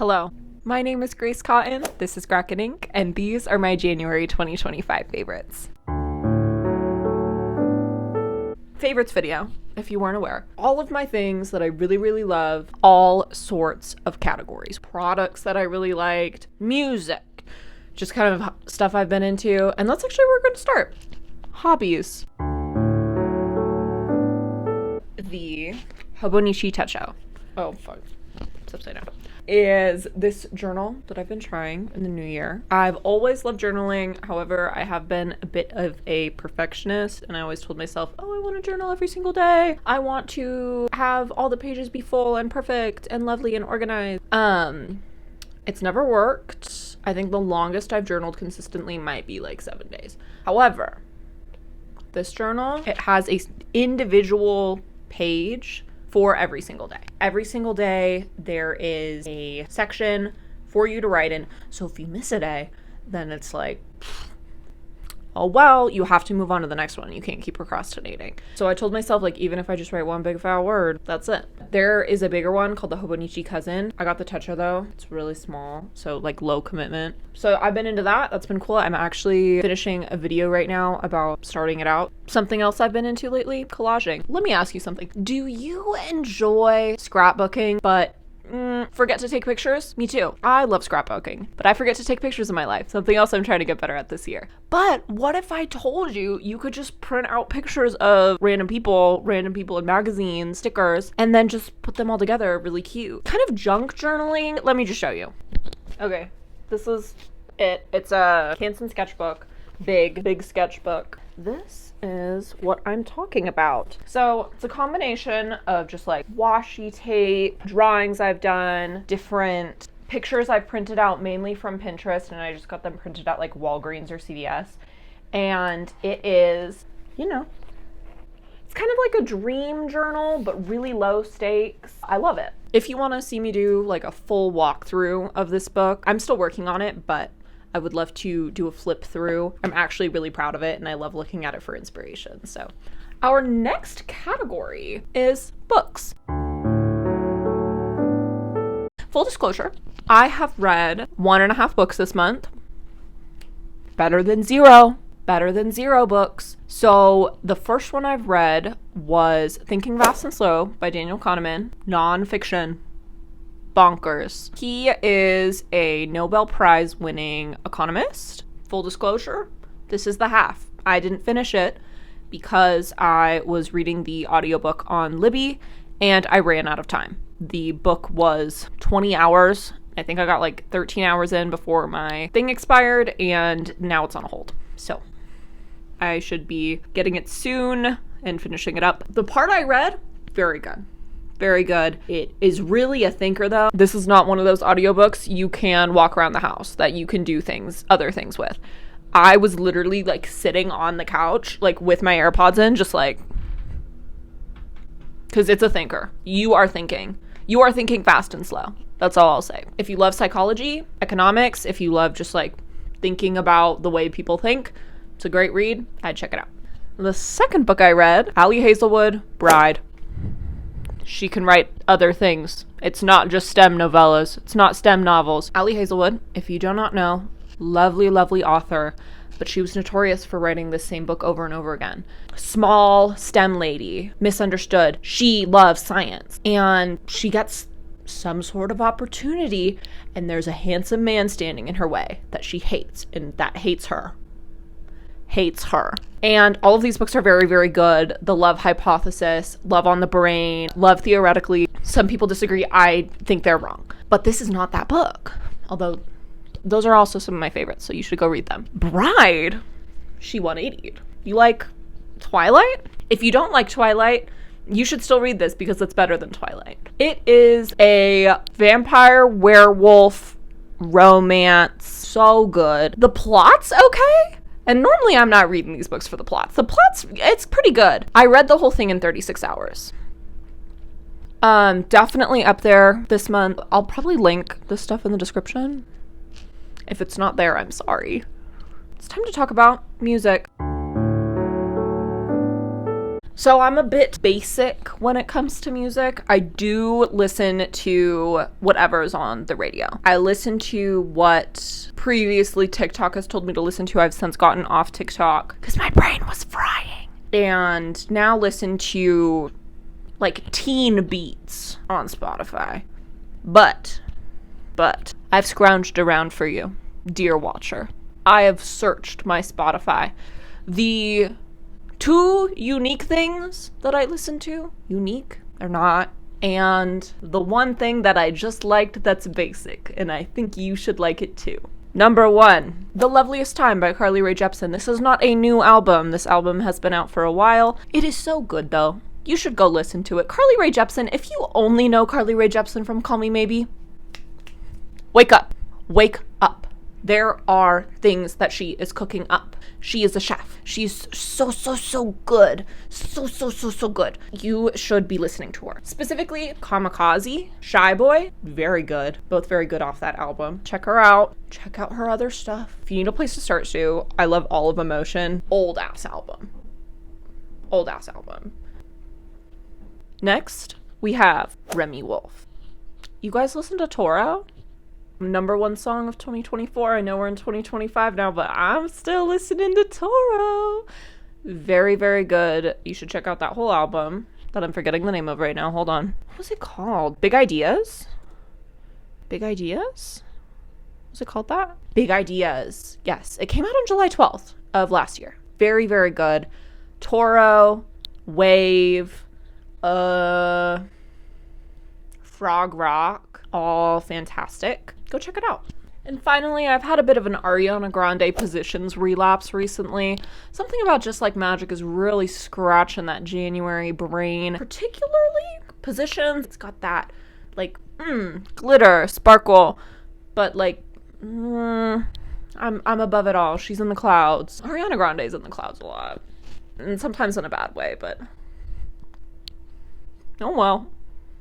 Hello, my name is Grace Cotton, this is Kraken Inc., and these are my January 2025 favorites. Favorites video, if you weren't aware. All of my things that I really love, all sorts of categories. Products that I really liked, music, just kind of stuff I've been into, and that's actually where we're going to start. Hobbies. The Hobonichi Techo. Oh, fuck. It's upside down. Is this journal that I've been trying in the new year. I've always loved journaling. However, I have been a bit of a perfectionist, and I always told myself, oh, I want to journal every single day. I want to have all the pages be full and perfect and lovely and organized. It's never worked. I think the longest I've journaled consistently might be like 7 days. However, this journal, it has a individual page for every single day. Every single day, there is a section for you to write in. So if you miss a day, then it's like, oh, well, you have to move on to the next one. You can't keep procrastinating. So I told myself, like, even if I just write one big foul word, that's it. There is a bigger one called the Hobonichi Cousin. I got the Techo though. It's really small, so like low commitment. So I've been into that. That's been cool. I'm actually finishing a video right now about starting it out. Something else I've been into lately, collaging. Let me ask you something. Do you enjoy scrapbooking, but forget to take pictures? Me too. I love scrapbooking, but I forget to take pictures in my life. Something else I'm trying to get better at this year. But what if I told you you could just print out pictures of random people in magazines, stickers, and then just put them all together really cute? Kind of junk journaling. Let me just show you. Okay, this is it. It's a Canson sketchbook. Big sketchbook. This is what I'm talking about. So it's a combination of just like washi tape, drawings I've done, different pictures I've printed out mainly from Pinterest, and I just got them printed out like Walgreens or CVS. And it is, you know, it's kind of like a dream journal, but really low stakes. I love it. If you want to see me do like a full walkthrough of this book, I'm still working on it, but I would love to do a flip through. I'm actually really proud of it, and I love looking at it for inspiration. So our next category is books. Full disclosure, I have read 1.5 books this month. Better than zero books. So the first one I've read was Thinking Fast and Slow by Daniel Kahneman, nonfiction. Bonkers. He is a Nobel Prize winning economist. Full disclosure, this is the half. I didn't finish it because I was reading the audiobook on Libby and I ran out of time. The book was 20 hours. I think I got like 13 hours in before my thing expired, and now it's on hold. So I should be getting it soon and finishing it up. The part I read, very good. Very good. It is really a thinker though. This is not one of those audiobooks you can walk around the house, that you can do other things with. I was literally like sitting on the couch, like with my AirPods in, just like, because it's a thinker. You are thinking fast and slow. That's all I'll say. If you love psychology, economics, if you love just like thinking about the way people think, it's a great read. I'd check it out. The second book I read, Ali Hazelwood, Bride. She can write other things. It's not just STEM novellas. It's not STEM novels. Ali Hazelwood, if you do not know, lovely author, but she was notorious for writing the same book over and over again. Small STEM lady, misunderstood. She loves science, and she gets some sort of opportunity, and there's a handsome man standing in her way that she hates, and that hates her. And all of these books are very good. The Love Hypothesis, Love on the Brain, Love Theoretically. Some people disagree. I think they're wrong. But this is not that book. Although those are also some of my favorites, so you should go read them. Bride, she 180'd. You like Twilight? If you don't like Twilight, you should still read this because it's better than Twilight. It is a vampire werewolf romance. So good. The plot's okay. And normally I'm not reading these books for the plots. It's pretty good. I read the whole thing in 36 hours. Definitely up there this month. I'll probably link this stuff in the description. If it's not there, I'm sorry. It's time to talk about music. So I'm a bit basic when it comes to music. I do listen to whatever's on the radio. I listen to what previously TikTok has told me to listen to. I've since gotten off TikTok because my brain was frying. And now listen to like teen beats on Spotify. But I've scrounged around for you, dear watcher. I have searched my Spotify. The 2 unique things that I listen to, unique, they're not, and the one thing that I just liked that's basic, and I think you should like it too. Number 1, The Loveliest Time by Carly Rae Jepsen. This is not a new album. This album has been out for a while. It is so good though. You should go listen to it. Carly Rae Jepsen, if you only know Carly Rae Jepsen from Call Me Maybe, wake up. Wake up. There are things that she is cooking up. She is a chef. She's so good. So good. You should be listening to her. Specifically, Kamikaze, Shy Boy, very good. Both very good off that album. Check her out. Check out her other stuff. If you need a place to start to, I love All of Emotion. Old ass album. Next, we have Remy Wolf. You guys listen to Toro? Number 1 song of 2024. I know we're in 2025 now, but I'm still listening to Toro. Very, very good. You should check out that whole album that I'm forgetting the name of right now. Hold on. What was it called? Big Ideas? Was it called that? Big Ideas. Yes. It came out on July 12th of last year. Very, very good. Toro, Wave, Frog Rock, all fantastic. Go check it out. And finally, I've had a bit of an Ariana Grande Positions relapse recently. Something about Just Like Magic is really scratching that January brain. Particularly Positions. It's got that, like, glitter, sparkle, but, like, I'm above it all. She's in the clouds. Ariana Grande's in the clouds a lot. And sometimes in a bad way, but oh well.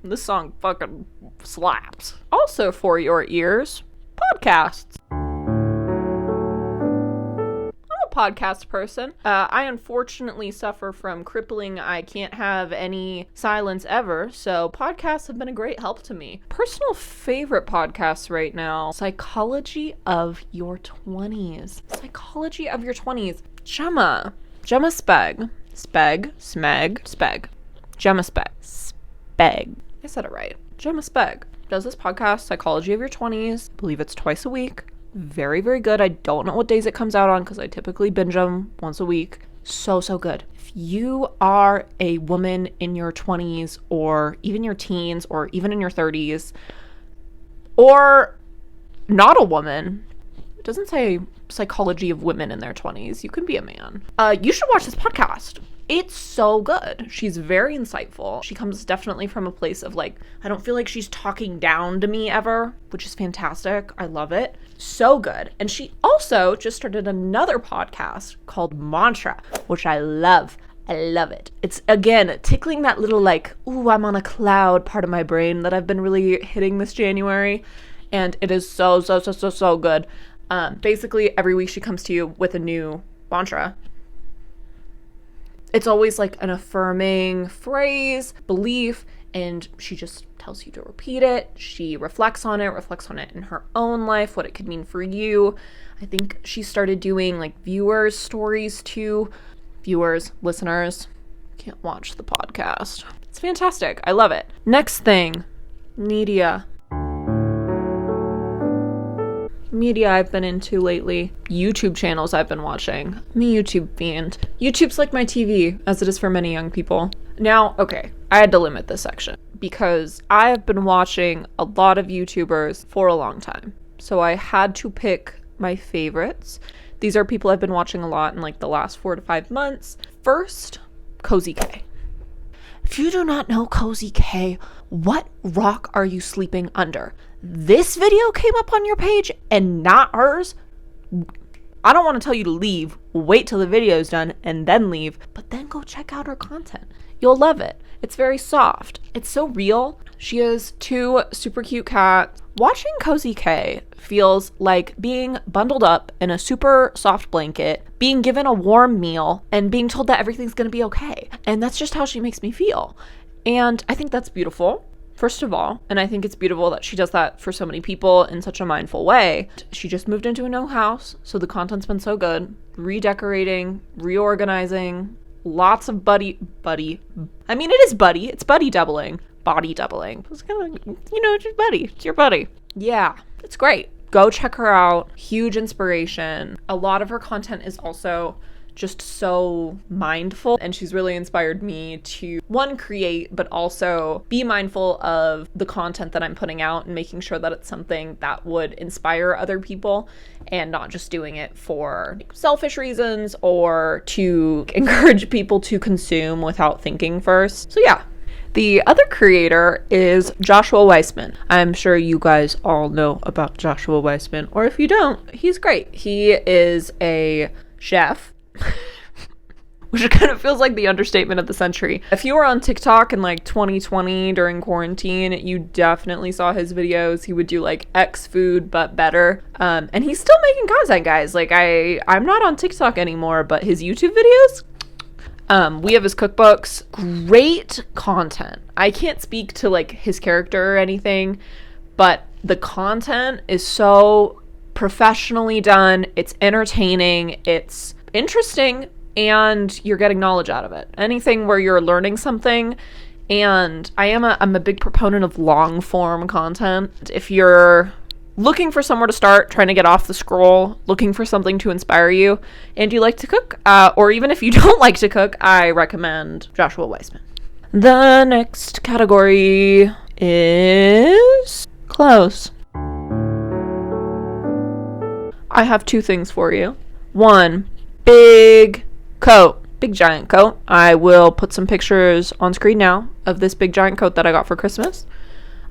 This song fucking slaps. Also for your ears, podcasts. I'm a podcast person. I unfortunately suffer from crippling I can't have any silence ever, so podcasts have been a great help to me. Personal favorite podcasts right now, Psychology of Your 20s. Psychology of Your 20s. Gemma Speg. Gemma Speg. I said it right. Gemma Speg does this podcast, Psychology of Your 20s. I believe it's twice a week. Very, very good. I don't know what days it comes out on because I typically binge them once a week. So good. If you are a woman in your 20s or even your teens or even in your 30s or not a woman, it doesn't say psychology of women in their 20s. You can be a man. You should watch this podcast. It's so good. She's very insightful. She comes definitely from a place of like, I don't feel like she's talking down to me ever, which is fantastic. I love it. So good. And she also just started another podcast called Mantra, which I love. I love it. It's, again, tickling that little like, ooh, I'm on a cloud part of my brain that I've been really hitting this January. And it is so good. Basically, every week she comes to you with a new mantra. It's always like an affirming phrase, belief, and she just tells you to repeat it. She reflects on it in her own life, what it could mean for you. I think she started doing like viewers' stories too. Viewers, listeners, can't watch the podcast. It's fantastic. I love it. Next thing, media I've been into lately. YouTube channels I've been watching. I'm a YouTube fiend. YouTube's like my TV, as it is for many young people. Now, okay, I had to limit this section because I have been watching a lot of YouTubers for a long time. So I had to pick my favorites. These are people I've been watching a lot in like the last 4 to 5 months. First, Cozy K. If you do not know Cozy K, what rock are you sleeping under? This video came up on your page and not hers. I don't want to tell you to leave. Wait till the video's done and then leave. But then go check out her content. You'll love it. It's very soft. It's so real. She has 2 super cute cats. Watching Cozy K feels like being bundled up in a super soft blanket, being given a warm meal, and being told that everything's gonna be okay. And that's just how she makes me feel. And I think that's beautiful, first of all. And I think it's beautiful that she does that for so many people in such a mindful way. She just moved into a new house, so the content's been so good. Redecorating, reorganizing, lots of buddy. I mean, it is buddy. It's buddy doubling. Body doubling. It's kind of, it's your buddy. It's your buddy. Yeah, it's great. Go check her out. Huge inspiration. A lot of her content is also just so mindful, and she's really inspired me to, one, create, but also be mindful of the content that I'm putting out and making sure that it's something that would inspire other people and not just doing it for selfish reasons or to encourage people to consume without thinking first. So yeah. The other creator is Joshua Weissman. I'm sure you guys all know about Joshua Weissman, or if you don't, he's great. He is a chef, which kind of feels like the understatement of the century. If you were on TikTok in like 2020 during quarantine, you definitely saw his videos. He would do like X food, but better. And he's still making content, guys. Like I'm not on TikTok anymore, but his YouTube videos, we have his cookbooks, great content. I can't speak to like his character or anything, but the content is so professionally done. It's entertaining, it's interesting, and you're getting knowledge out of it. Anything where you're learning something. And I'm a big proponent of long form content. If you're looking for somewhere to start, trying to get off the scroll, looking for something to inspire you, and you like to cook, or even if you don't like to cook, I recommend Joshua Weissman. The next category is clothes. I have 2 things for you. 1, big coat, big giant coat. I will put some pictures on screen now of this big giant coat that I got for Christmas.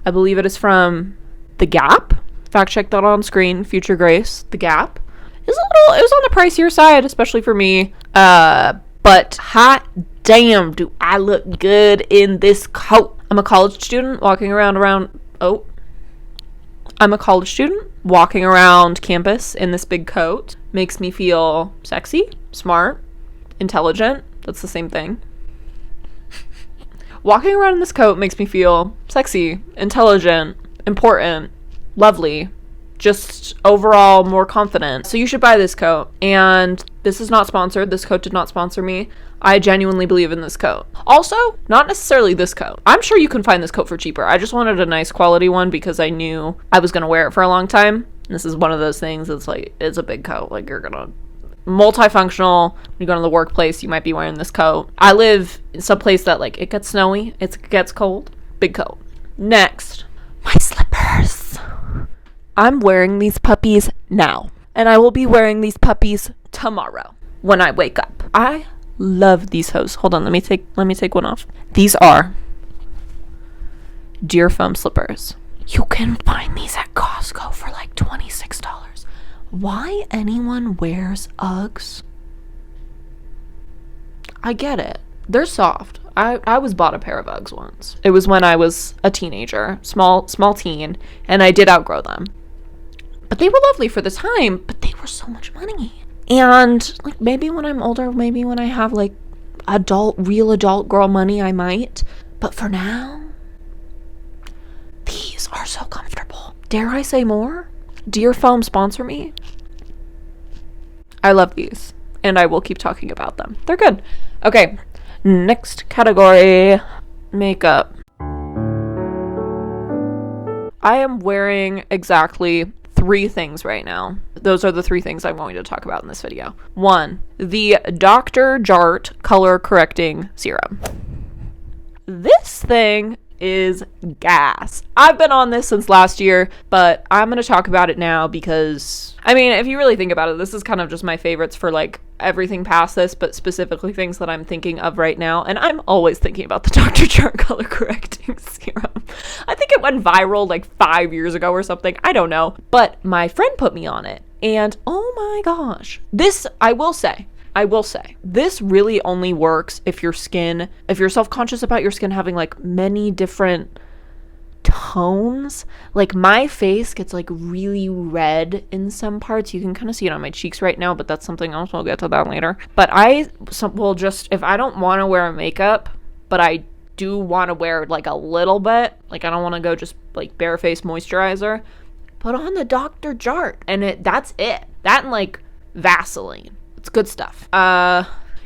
I believe it is from The Gap. Fact check that on screen. Future Grace, The Gap. It was on the pricier side, especially for me. But hot damn, do I look good in this coat. I'm a college student walking around campus in this big coat. Makes me feel sexy, smart, intelligent. That's the same thing. Walking around in this coat makes me feel sexy, intelligent, important, lovely, just overall more confident. So you should buy this coat. And this is not sponsored. This coat did not sponsor me. I genuinely believe in this coat. Also, not necessarily this coat. I'm sure you can find this coat for cheaper. I just wanted a nice quality one because I knew I was going to wear it for a long time. This is one of those things that's like, it's a big coat. Like, you're going to multifunctional. When you go to the workplace, you might be wearing this coat. I live in some place that like it gets snowy, it gets cold. Big coat. Next, my slippers. I'm wearing these puppies now, and I will be wearing these puppies tomorrow when I wake up. I love these hose. Hold on, let me take one off. These are deer foam slippers. You can find these at Costco for like $26. Why anyone wears Uggs? I get it. They're soft. I was bought a pair of Uggs once. It was when I was a teenager, small teen, and I did outgrow them. But they were lovely for the time, but they were so much money. And like maybe when I'm older, maybe when I have like real adult girl money, I might. But for now, these are so comfortable. Dare I say more? Deer Foam sponsor me. I love these, and I will keep talking about them. They're good. Okay, next category, makeup. I am wearing exactly 3 things right now. Those are the 3 things I'm going to talk about in this video. 1, the Dr. Jart color correcting serum. This thing is gas. I've been on this since last year, but I'm going to talk about it now because, I mean, if you really think about it, this is kind of just my favorites for like everything past this, but specifically things that I'm thinking of right now. And I'm always thinking about the Dr. Jart color correcting serum. I think it went viral like 5 years ago or something. I don't know. But my friend put me on it. And oh my gosh, this, I will say, I will say, this really only works if you're self-conscious about your skin having like many different tones. Like my face gets like really red in some parts. You can kind of see it on my cheeks right now, but that's something else. We'll get to that later. But will just, if I don't want to wear makeup, but I do want to wear like a little bit, like I don't want to go just like bare face moisturizer, put on the Dr. Jart, and that's it. That and like Vaseline. It's good stuff.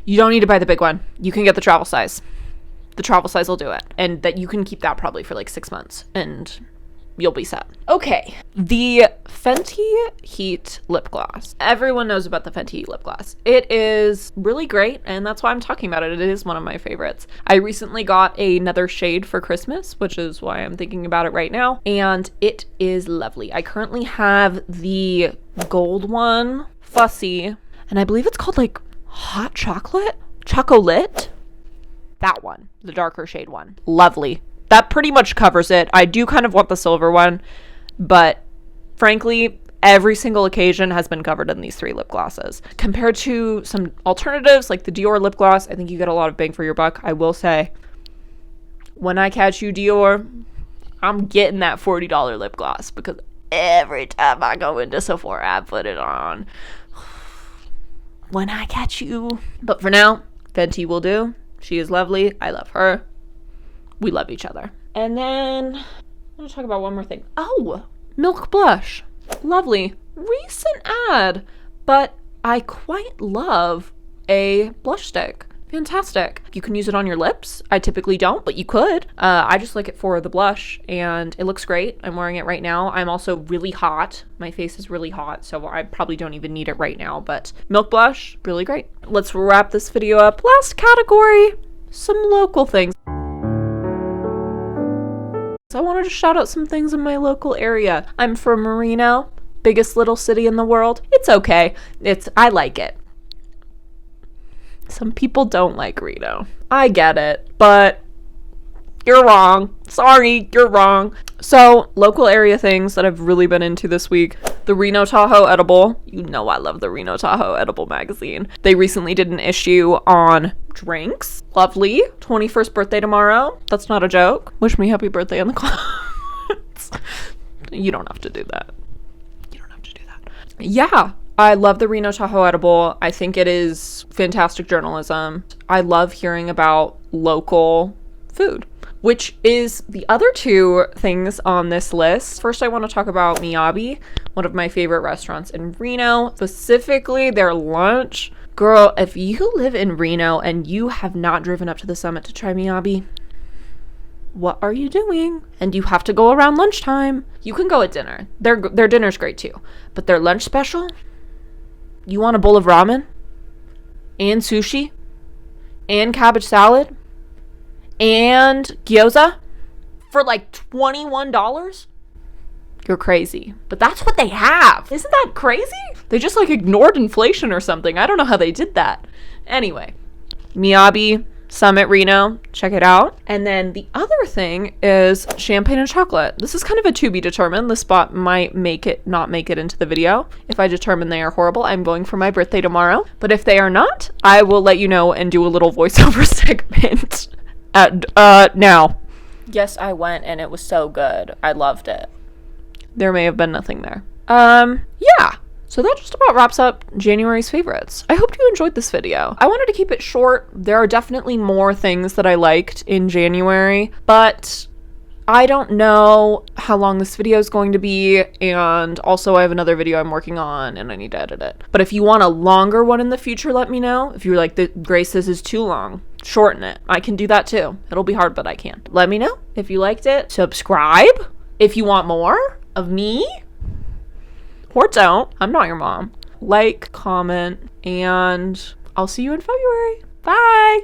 You don't need to buy the big one. You can get the travel size. The travel size will do it. And that you can keep that probably for like 6 months and you'll be set. Okay. The Fenty Heat lip gloss. Everyone knows about the Fenty Heat lip gloss. It is really great, and that's why I'm talking about it. It is one of my favorites. I recently got another shade for Christmas, which is why I'm thinking about it right now, and it is lovely. I currently have the gold one, Fussy, and I believe it's called like Hot Chocolate? Chocolate? That one, the darker shade one. Lovely. That pretty much covers it. I do kind of want the silver one, but frankly, every single occasion has been covered in these 3 lip glosses. Compared to some alternatives like the Dior lip gloss, I think you get a lot of bang for your buck. I will say, when I catch you, Dior, I'm getting that $40 lip gloss because every time I go into Sephora, I put it on. When I catch you. But for now, Fenty will do. She is lovely. I love her. We love each other. And then I want to talk about one more thing. Oh, Milk Blush. Lovely. Recent ad. But I quite love a blush stick. Fantastic. You can use it on your lips. I typically don't, but you could. I just like it for the blush, and it looks great. I'm wearing it right now. I'm also really hot. My face is really hot, so I probably don't even need it right now, but Milk Blush, really great. Let's wrap this video up. Last category, some local things. So I wanted to shout out some things in my local area. I'm from Reno, biggest little city in the world. It's okay. I like it. Some people don't like Reno. I get it, but you're wrong. Sorry, you're wrong. So, local area things that I've really been into this week. The Reno Tahoe Edible. You know I love the Reno Tahoe Edible magazine. They recently did an issue on drinks. Lovely. 21st birthday tomorrow. That's not a joke. Wish me happy birthday in the comments. You don't have to do that. You don't have to do that. Yeah. I love the Reno Tahoe Edible. I think it is fantastic journalism. I love hearing about local food, which is the other 2 things on this list. First, I want to talk about Miyabi, one of my favorite restaurants in Reno, specifically their lunch. Girl, if you live in Reno and you have not driven up to the summit to try Miyabi, what are you doing? And you have to go around lunchtime. You can go at dinner. Their dinner's great too, but their lunch special, you want a bowl of ramen and sushi and cabbage salad and gyoza for like $21? You're crazy. But that's what they have. Isn't that crazy? They just like ignored inflation or something. I don't know how they did that. Anyway, Miyabi, Summit Reno, check it out. And then the other thing is champagne and chocolate. This is kind of a to be determined. The spot might not make it into the video. If I determine they are horrible, I'm going for my birthday tomorrow. But if they are not, I will let you know and do a little voiceover segment now. Yes, I went and it was so good. I loved it. There may have been nothing there. Yeah. So that just about wraps up January's favorites. I hope you enjoyed this video. I wanted to keep it short. There are definitely more things that I liked in January, but I don't know how long this video is going to be, and also I have another video I'm working on and I need to edit it. But if you want a longer one in the future, let me know. If you're like, Grace, this is too long, shorten it. I can do that too. It'll be hard, but I can. Let me know if you liked it. Subscribe if you want more of me. Or don't. I'm not your mom. Like, comment, and I'll see you in February. Bye!